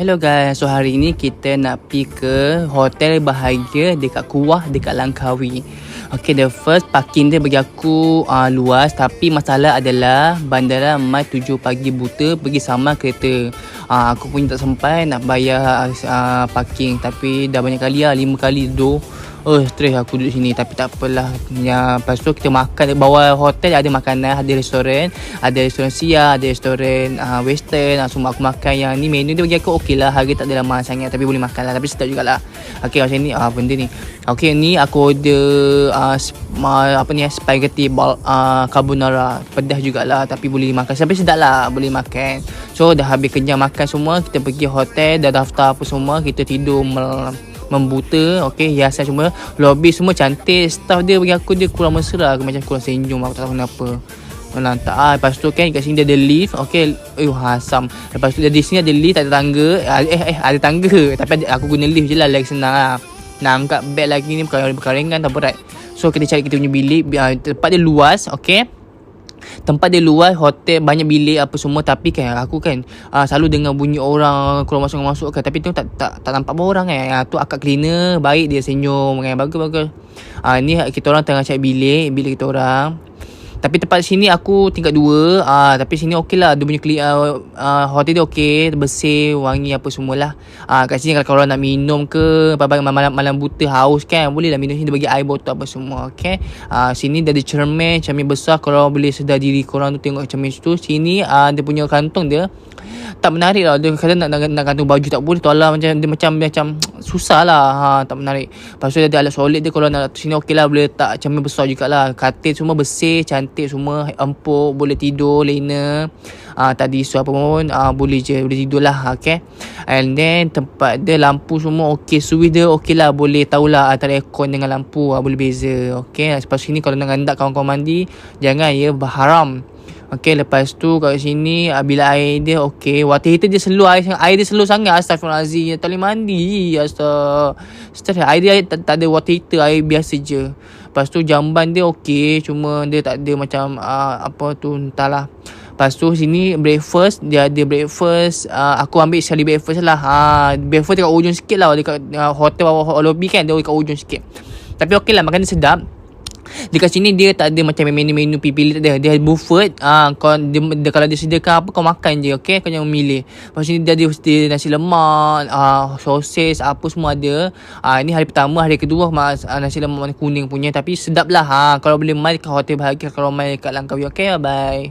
Hello guys, so hari ni kita nak pergi ke Hotel Bahagia dekat Kuah, dekat Langkawi. Okay, the first parking dia bagi aku luas, tapi masalah adalah bandara mai 7 pagi buta pergi sama kereta. Aku pun tak sempat nak bayar parking, tapi dah banyak kali 5 kali duduk. Stres aku duduk sini, tapi tak apalah. Lepas tu kita makan bawah hotel, ada makanan, ada restoran Sia, ada restoran western. Semua aku makan. Yang ni menu dia bagi aku okey lah, harga tak ada lama sangat, tapi boleh makan lah, tapi sedap jugalah. Okey, macam ni benda ni. Okey, ni aku order spaghetti carbonara, pedas jugalah, tapi boleh makan, sampai sedap lah, boleh makan. So dah habis kenyang makan semua, kita pergi hotel, dah daftar apa semua, kita tidur membuta. Okey, hiasan semua, lobby semua cantik. Staff dia bagi aku, dia kurang mesra, aku macam kurang senyum, aku tak tahu kenapa. Lantak lepas tu kan kat sini dia ada lift. Okey, asam. Lepas tu di sini ada lift, tak ada tangga. Ada tangga, tapi aku guna lift je lah, lagi senang lah. Nak angkat beg lagi ni bukan ringan, tak berat. So kita cari kita punya bilik. Tempat dia luas. Okey, tempat dia luas, hotel banyak bilik apa semua, tapi kan aku kan selalu dengar bunyi orang keluar masuk kan, tapi tu tak nampak orang kan. Tu akak cleaner baik, dia senyum kan, bagus. Ni kita orang tengah cari bilik kita orang. Tapi tempat sini aku tingkat 2. Tapi sini okey lah, dia punya hotel dia okey, bersih, wangi apa semualah. Kat sini kalau nak minum ke malam buta haus kan, boleh lah minum sini, dia bagi air botol apa semua. Okey, sini dia ada cermin besar, kalau boleh sedar diri korang tu tengok cermin tu. Sini dia punya kantong dia tak menarik lah. Dia kadang nak gantung baju tak boleh, tolak macam susah lah. Tak menarik. Lepas tu dia ada alat solid dia, kalau nak sini okey lah, boleh letak cermin besar jugalah. Katil semua bersih, cantik semua, empuk, boleh tidur, lena. Tak ada isu apa pun, boleh tidur lah. Okay, and then tempat dia lampu semua okey, switch dia okey lah, boleh tahulah antara aircon dengan lampu, boleh beza. Okay, lepas sini kalau nak hendak kawan-kawan mandi, jangan haram. Okey, lepas tu kat sini bila air dia okey, water heater dia slow, air dia slow sangat. Astagfirullahalazim, tak boleh mandi. Air dia tak ada water heater, air biasa je. Lepas tu jamban dia okey, cuma dia tak ada macam entahlah. Lepas tu sini breakfast, dia ada breakfast. Aku ambil sekali breakfast lah. Breakfast dekat ujung sikit lah, dekat hotel bawah lobby kan, dia dekat ujung sikit. Tapi okey lah, makan dia sedap. Dekat sini dia tak ada macam menu-menu pilih, tak ada. Dia buffet. Kalau dia sediakan apa, kau makan je. Okey, kau jangan memilih. Lepas sini dia ada nasi lemak, sosis, apa semua ada. Ini hari pertama. Hari kedua nasi lemak warna kuning punya, tapi sedap lah. Kalau boleh mai kat Hotel Bahagia, kalau mai kat Langkawi. Okey, bye.